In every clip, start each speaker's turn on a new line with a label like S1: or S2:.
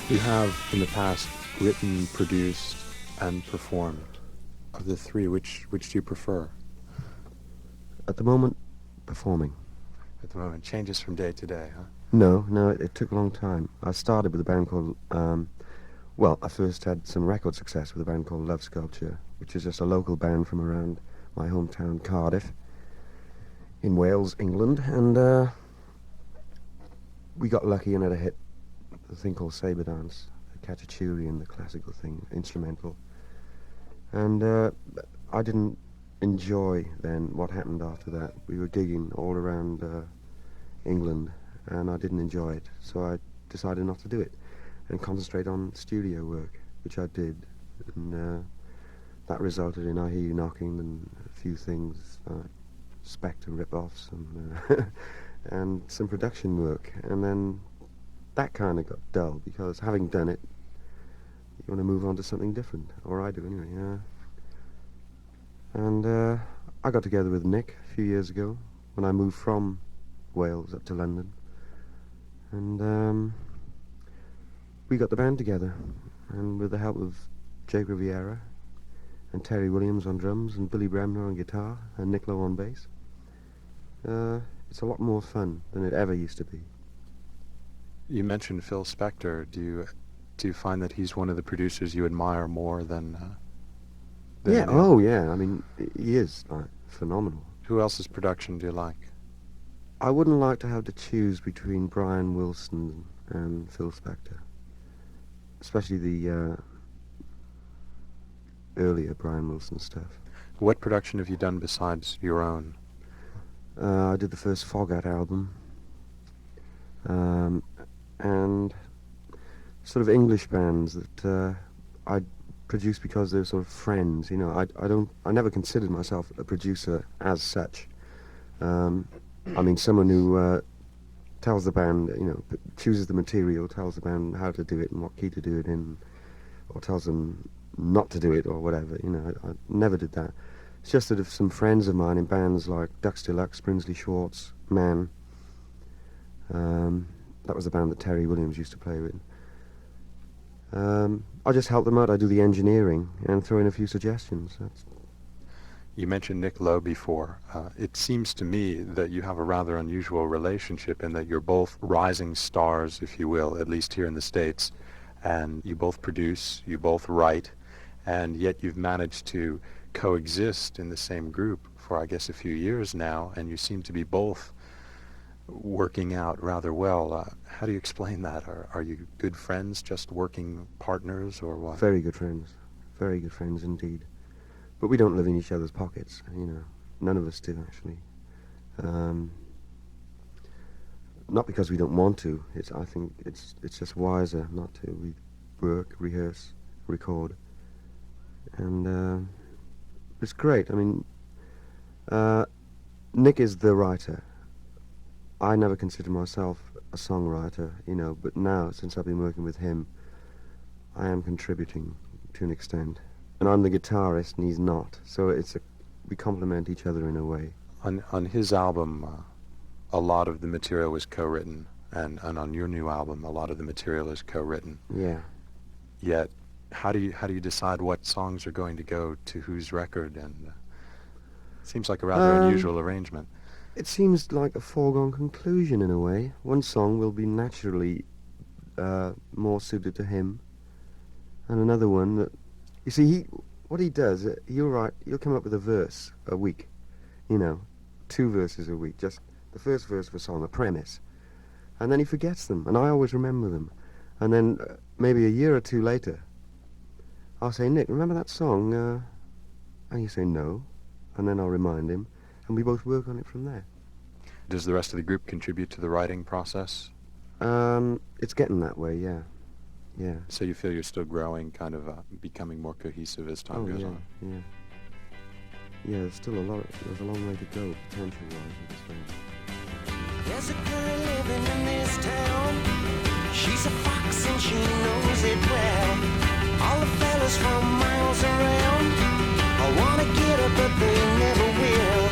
S1: You have, in the past, written, produced, and performed. Of the three, which do you prefer?
S2: At the moment, performing.
S1: At the moment, changes from day to day, huh?
S2: No, it took a long time. I started with a band called, I first had some record success with a band called Love Sculpture, which is just a local band from around my hometown, Cardiff, in Wales, England, and we got lucky and had a hit, a thing called Sabre Dance, the Cacciaturian, the classical thing, instrumental. And I didn't enjoy then what happened after that. We were gigging all around England, and I didn't enjoy it, so I decided not to do it and concentrate on studio work, which I did, and that resulted in I Hear You Knocking and a few things like Spectre rip-offs and, and some production work, and then that kind of got dull, because having done it, you want to move on to something different, or I do anyway, yeah. And I got together with Nick a few years ago when I moved from Wales up to London, and we got the band together, and with the help of Jake Riviera and Terry Williams on drums and Billy Bremner on guitar and Nick Lowe on bass, it's a lot more fun than it ever used to be.
S1: You mentioned Phil Spector. Do you find that he's one of the producers you admire more than
S2: yeah,
S1: any other?
S2: oh yeah, I mean, he is phenomenal.
S1: Who else's production do you like?
S2: I wouldn't like to have to choose between Brian Wilson and Phil Spector, especially the earlier Brian Wilson stuff.
S1: What production have you done besides your own?
S2: I did the first Fogat album, and sort of English bands that I produced because they're sort of friends. You know, I never considered myself a producer as such. I mean, someone who tells the band, you know, chooses the material, tells the band how to do it and what key to do it in, or tells them not to do it or whatever. You know, I never did that. It's just that if some friends of mine in bands like Ducks Deluxe, Brinsley Schwartz, Man, that was the band that Terry Williams used to play with. I just help them out. I do the engineering and throw in a few suggestions.
S1: You mentioned Nick Lowe before. It seems to me that you have a rather unusual relationship in that you're both rising stars, if you will, at least here in the States, and you both produce, you both write, and yet you've managed to coexist in the same group for, I guess, a few years now, and you seem to be both working out rather well. How do you explain that? Are you good friends, just working partners, or what?
S2: Very good friends indeed. But we don't live in each other's pockets, you know. None of us do, actually. Not because we don't want to. I think it's just wiser not to. We work, rehearse, record, and it's great. I mean, Nick is the writer. I never considered myself a songwriter, you know, but now, since I've been working with him, I am contributing to an extent. And I'm the guitarist, and he's not. So we complement each other in a way.
S1: On his album, a lot of the material was co-written, and on your new album, a lot of the material is co-written.
S2: Yeah.
S1: Yet, how do you decide what songs are going to go to whose record? And it seems like a rather unusual arrangement.
S2: It seems like a foregone conclusion in a way. One song will be naturally more suited to him, and another one that... You see, what he does, he'll come up with a verse a week, you know, 2 verses a week, just the first verse of a song, a premise, and then he forgets them, and I always remember them. And then maybe a year or 2 later, I'll say, Nick, remember that song? And he'll say, no, and then I'll remind him, and we both work on it from there.
S1: Does the rest of the group contribute to the writing process?
S2: It's getting that way, yeah. Yeah.
S1: So you feel you're still growing, kind of becoming more cohesive as time goes on?
S2: Yeah. Yeah, there's a long way to go, potential-wise, with this band.
S3: There's a girl living in this town. She's a fox and she knows it well. All the fellas from miles around I wanna get her, but they never will.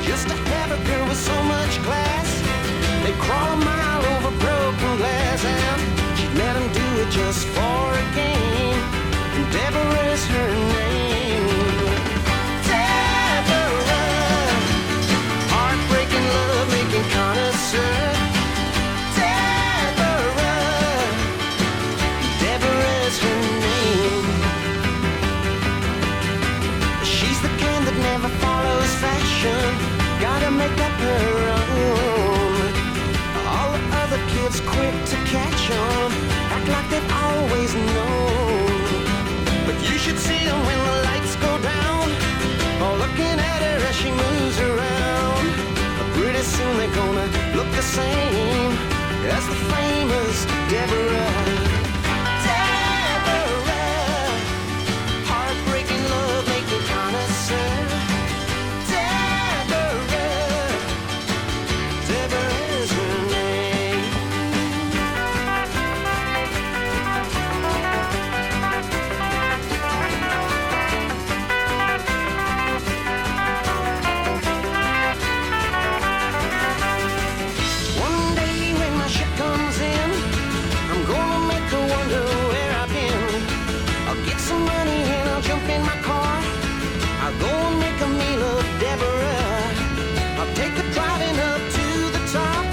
S3: Just to have a girl with so much class, they crawl a mile over broken glass, and she'd let them do it just for a game. And Deborah's her name. Deborah, heartbreaking, love-making connoisseur. Deborah's her name. She's the kind that never follows fashion. Gotta make up her own. All the other kids quick to catch on, act like they've always known. But you should see them when the lights go down, or looking at her as she moves around. But pretty soon they're gonna look the same as the famous Deborah. Deborah, heartbreaking, love-making connoisseur. Deborah's her name. One day when my ship comes in, I'm gonna make her wonder where I've been. I'll get some money and I'll jump in my car. I'll go and make a meal of Deborah. I'll take her driving up to the top.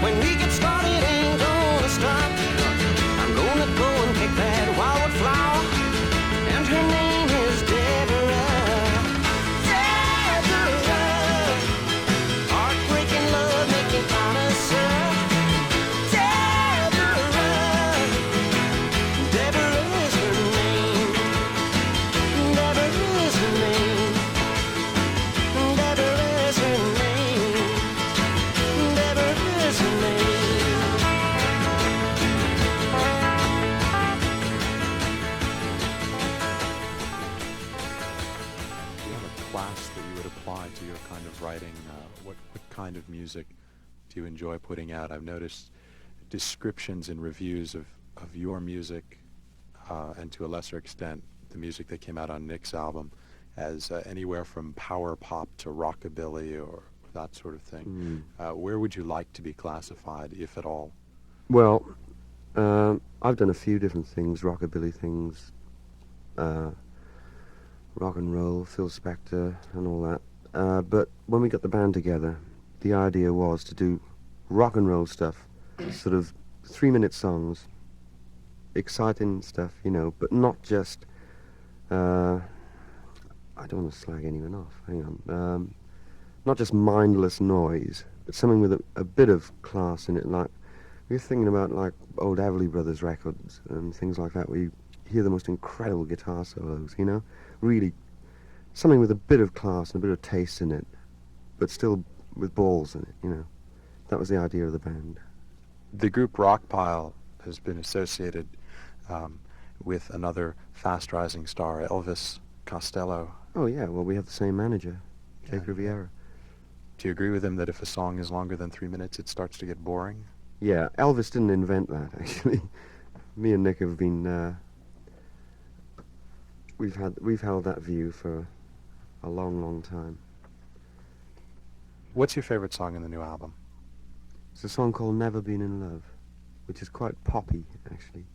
S3: When we get started, ain't gonna stop. I'm gonna go and pick that wildwood flower, and her name is Deborah. Deborah, heartbreaking, love-making connoisseur. Deborah, Deborah's her name. Deborah's her name. Deborah's her name. Deborah's her name.
S1: Do you have a class that you would apply to your kind of writing? What kind of music do you enjoy putting out? I've noticed descriptions and reviews of your music, and to a lesser extent, the music that came out on Nick's album, as anywhere from power pop to rockabilly or that sort of thing. Where would you like to be classified, if at all?
S2: Well, I've done a few different things, rockabilly things, rock and roll, Phil Spector and all that. But when we got the band together, the idea was to do rock and roll stuff, sort of 3-minute songs, exciting stuff, you know, but not just, I don't want to slag anyone off, hang on, not just mindless noise, but something with a bit of class in it, like, we were thinking about like old Everly Brothers records and things like that, where you hear the most incredible guitar solos, you know, really something with a bit of class and a bit of taste in it, but still with balls in it, you know. That was the idea of the band.
S1: The group Rockpile has been associated with another fast-rising star, Elvis Costello.
S2: Oh yeah, well we have the same manager, Jake
S1: Yeah.
S2: Riviera.
S1: Do you agree with him that if a song is longer than 3 minutes, it starts to get boring?
S2: Yeah, Elvis didn't invent that, actually. Me and Nick have been, we've held that view for a long, long time.
S1: What's your favorite song in the new album?
S2: It's a song called Never Been in Love, which is quite poppy, actually.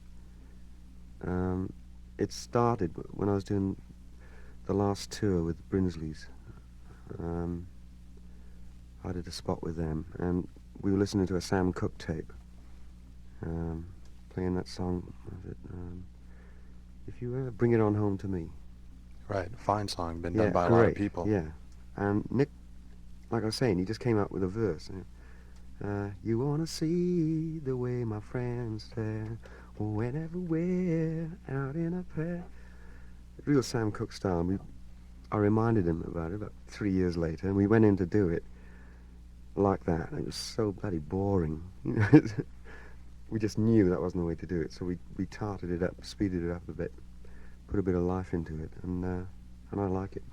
S2: It started when I was doing the last tour with Brinsley's. I did a spot with them, and we were listening to a Sam Cooke tape, playing that song, If You Ever Bring It On Home to Me.
S1: Right, fine song, been
S2: Yeah,
S1: done by a lot of
S2: great,
S1: people.
S2: Yeah, and Nick, like I was saying, he just came out with a verse. You wanna see the way my friends stare whenever we're out in a pair. Real Sam Cooke style. I reminded him about it about 3 years later, and we went in to do it like that. And it was so bloody boring. We just knew that wasn't the way to do it, so we tarted it up, speeded it up a bit, put a bit of life into it, and I like it.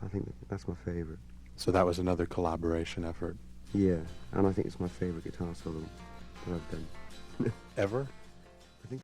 S2: I think that's my favourite.
S1: So that was another collaboration effort.
S2: Yeah, and I think it's my favourite guitar solo that I've done.
S1: Ever?